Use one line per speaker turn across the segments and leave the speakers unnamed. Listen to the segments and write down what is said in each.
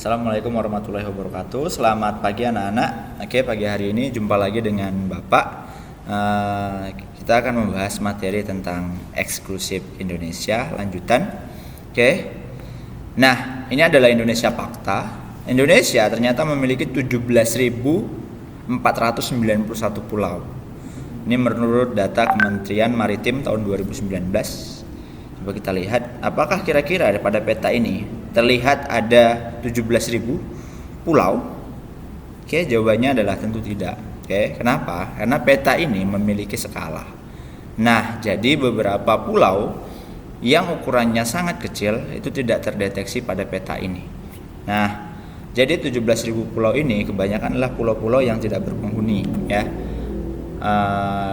Assalamualaikum warahmatullahi wabarakatuh. Selamat pagi anak-anak. Oke, pagi hari ini jumpa lagi dengan Bapak. Kita akan membahas materi tentang eksklusif Indonesia lanjutan. Oke. Nah, ini adalah Indonesia Fakta. Indonesia ternyata memiliki 17.491 pulau. Ini menurut data Kementerian Maritim tahun 2019. Coba kita lihat, apakah kira-kira pada peta ini terlihat ada 17.000 pulau? Oke, jawabannya adalah tentu tidak. Oke, kenapa? Karena peta ini memiliki skala. Nah, jadi beberapa pulau yang ukurannya sangat kecil itu tidak terdeteksi pada peta ini. Nah, jadi 17.000 pulau ini kebanyakan adalah pulau-pulau yang tidak berpenghuni, ya.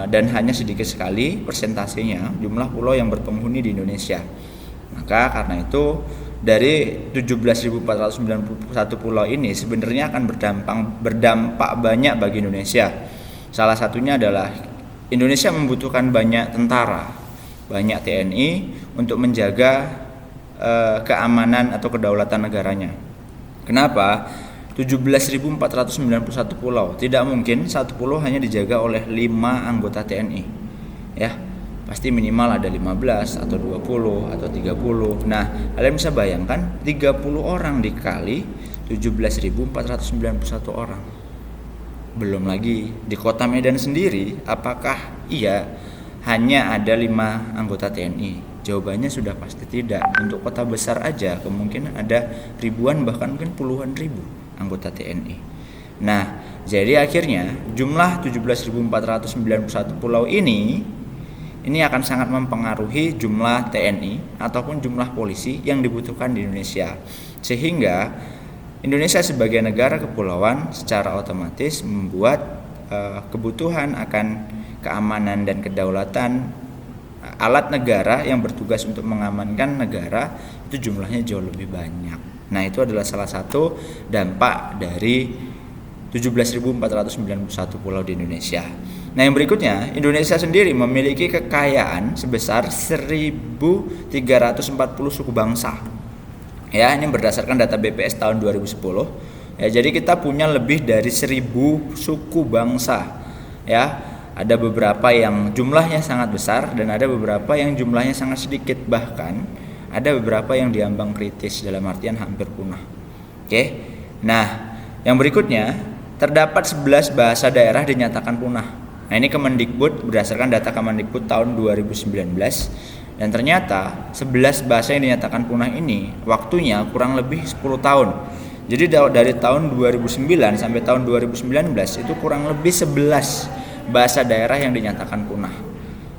Dan hanya sedikit sekali persentasenya jumlah pulau yang berpenghuni di Indonesia. Maka karena itu dari 17.491 pulau ini sebenarnya akan berdampak banyak bagi Indonesia. Salah satunya adalah Indonesia membutuhkan banyak tentara, banyak TNI untuk menjaga keamanan atau kedaulatan negaranya. Kenapa? 17.491 pulau. Tidak mungkin satu pulau hanya dijaga oleh 5 anggota TNI. Ya. Pasti minimal ada 15 atau 20 atau 30. Nah, kalian bisa bayangkan 30 orang dikali 17.491 orang. Belum lagi di kota Medan sendiri, apakah iya hanya ada 5 anggota TNI? Jawabannya sudah pasti tidak. Untuk kota besar aja kemungkinan ada ribuan bahkan mungkin puluhan ribu anggota TNI. Nah, jadi akhirnya jumlah 17.491 pulau ini akan sangat mempengaruhi jumlah TNI ataupun jumlah polisi yang dibutuhkan di Indonesia. Sehingga Indonesia sebagai negara kepulauan secara otomatis membuat kebutuhan akan keamanan dan kedaulatan alat negara yang bertugas untuk mengamankan negara itu jumlahnya jauh lebih banyak. Nah, itu adalah salah satu dampak dari 17.491 pulau di Indonesia. Nah, yang berikutnya, Indonesia sendiri memiliki kekayaan sebesar 1.340 suku bangsa. Ya, ini berdasarkan data BPS tahun 2010. Ya, jadi kita punya lebih dari 1.000 suku bangsa. Ya, ada beberapa yang jumlahnya sangat besar dan ada beberapa yang jumlahnya sangat sedikit, bahkan ada beberapa yang diambang kritis dalam artian hampir punah. Oke. Nah, yang berikutnya, terdapat 11 bahasa daerah dinyatakan punah. Nah, ini Kemendikbud berdasarkan data Kemendikbud tahun 2019, dan ternyata 11 bahasa yang dinyatakan punah ini waktunya kurang lebih 10 tahun. Jadi dari tahun 2009 sampai tahun 2019 itu kurang lebih 11 bahasa daerah yang dinyatakan punah.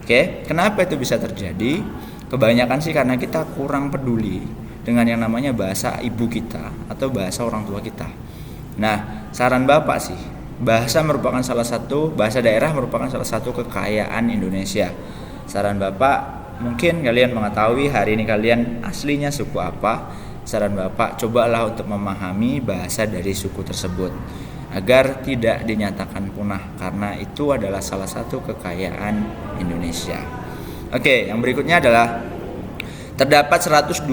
Oke, kenapa itu bisa terjadi? Kebanyakan sih karena kita kurang peduli dengan yang namanya bahasa ibu kita atau bahasa orang tua kita. Nah, saran Bapak sih, bahasa daerah merupakan salah satu kekayaan Indonesia. Saran Bapak, mungkin kalian mengetahui hari ini kalian aslinya suku apa. Saran Bapak, cobalah untuk memahami bahasa dari suku tersebut agar tidak dinyatakan punah, karena itu adalah salah satu kekayaan Indonesia. Oke, yang berikutnya adalah terdapat 129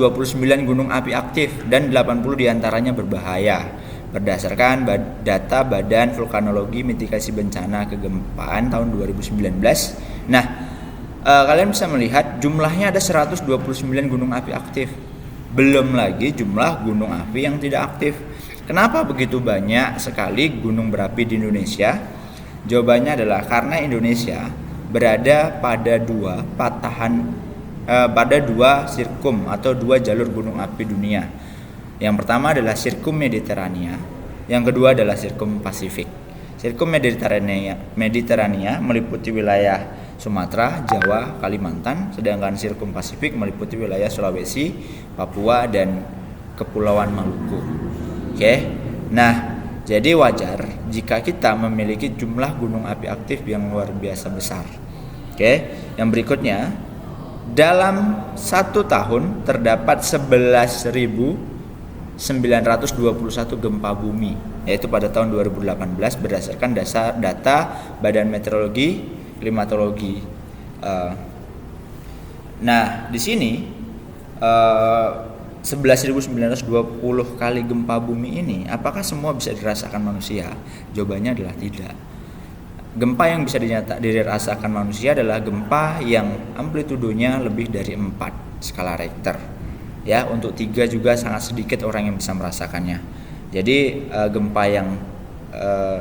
gunung api aktif dan 80 diantaranya berbahaya. Berdasarkan data Badan Vulkanologi Mitigasi Bencana Kegempaan tahun 2019. Nah, kalian bisa melihat jumlahnya ada 129 gunung api aktif. Belum lagi jumlah gunung api yang tidak aktif. Kenapa begitu banyak sekali gunung berapi di Indonesia? Jawabannya adalah karena Indonesia berada pada dua sirkum atau dua jalur gunung api dunia. Yang pertama adalah sirkum Mediterania, yang kedua adalah sirkum Pasifik. Sirkum Mediterania meliputi wilayah Sumatera, Jawa, Kalimantan, sedangkan sirkum Pasifik meliputi wilayah Sulawesi, Papua, dan Kepulauan Maluku. Oke. Nah, jadi wajar jika kita memiliki jumlah gunung api aktif yang luar biasa besar. Oke. Yang berikutnya, dalam 1 tahun terdapat 11.921 gempa bumi, yaitu pada tahun 2018 berdasarkan data Badan Meteorologi Klimatologi. Nah, di sini 11.920 kali gempa bumi ini, apakah semua bisa dirasakan manusia? Jawabannya adalah tidak. Gempa yang bisa dirasakan manusia adalah gempa yang amplitudonya lebih dari 4 skala Richter. Ya, untuk 3 juga sangat sedikit orang yang bisa merasakannya. Jadi gempa yang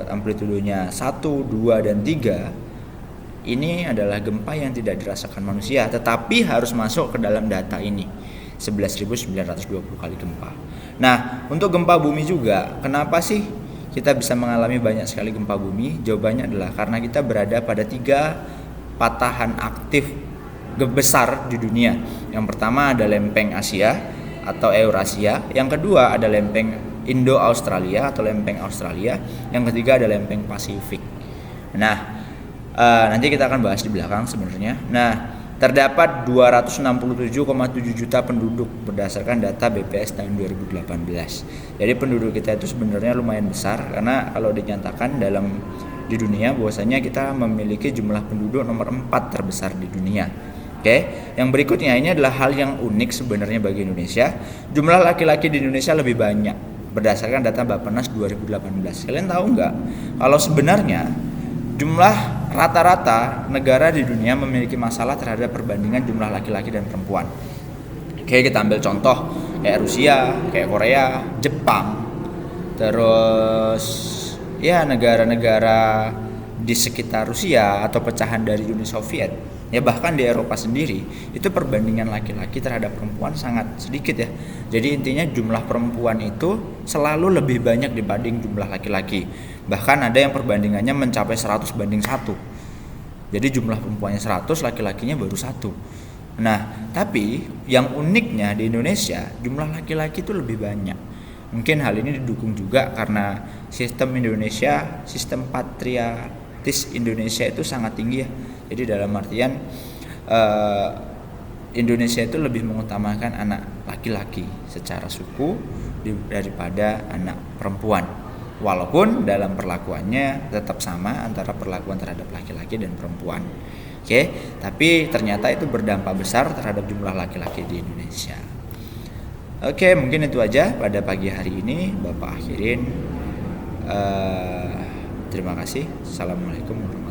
amplitudonya 1, 2, dan 3 ini adalah gempa yang tidak dirasakan manusia, tetapi harus masuk ke dalam data ini. 11.920 kali gempa. Nah, untuk gempa bumi juga, kenapa sih kita bisa mengalami banyak sekali gempa bumi? Jawabannya adalah karena kita berada pada 3 patahan aktif besar di dunia. Yang pertama ada lempeng Asia atau Eurasia, yang kedua ada lempeng Indo-Australia atau lempeng Australia, yang ketiga ada lempeng Pasifik. Nah, nanti kita akan bahas di belakang sebenarnya. Nah, terdapat 267,7 juta penduduk berdasarkan data BPS tahun 2018. Jadi penduduk kita itu sebenarnya lumayan besar, karena kalau dinyatakan di dunia bahwasanya kita memiliki jumlah penduduk nomor 4 terbesar di dunia. Oke, yang berikutnya ini adalah hal yang unik sebenarnya bagi Indonesia. Jumlah laki-laki di Indonesia lebih banyak berdasarkan data Bappenas 2018. Kalian tahu nggak kalau sebenarnya jumlah rata-rata negara di dunia memiliki masalah terhadap perbandingan jumlah laki-laki dan perempuan. Oke, kita ambil contoh kayak Rusia, kayak Korea, Jepang, terus ya negara-negara di sekitar Rusia atau pecahan dari Uni Soviet, ya bahkan di Eropa sendiri itu perbandingan laki-laki terhadap perempuan sangat sedikit ya. Jadi intinya jumlah perempuan itu selalu lebih banyak dibanding jumlah laki-laki. Bahkan ada yang perbandingannya mencapai 100 banding 1. Jadi jumlah perempuannya 100, laki-lakinya baru 1. Nah, tapi yang uniknya di Indonesia jumlah laki-laki itu lebih banyak. Mungkin hal ini didukung juga karena sistem patriarkis Indonesia itu sangat tinggi ya. Jadi dalam artian Indonesia itu lebih mengutamakan anak laki-laki secara suku daripada anak perempuan. Walaupun dalam perlakuannya tetap sama antara perlakuan terhadap laki-laki dan perempuan. Oke, tapi ternyata itu berdampak besar terhadap jumlah laki-laki di Indonesia. Oke, mungkin itu aja pada pagi hari ini. Bapak akhirin. Terima kasih. Assalamualaikum warahmatullahi wabarakatuh.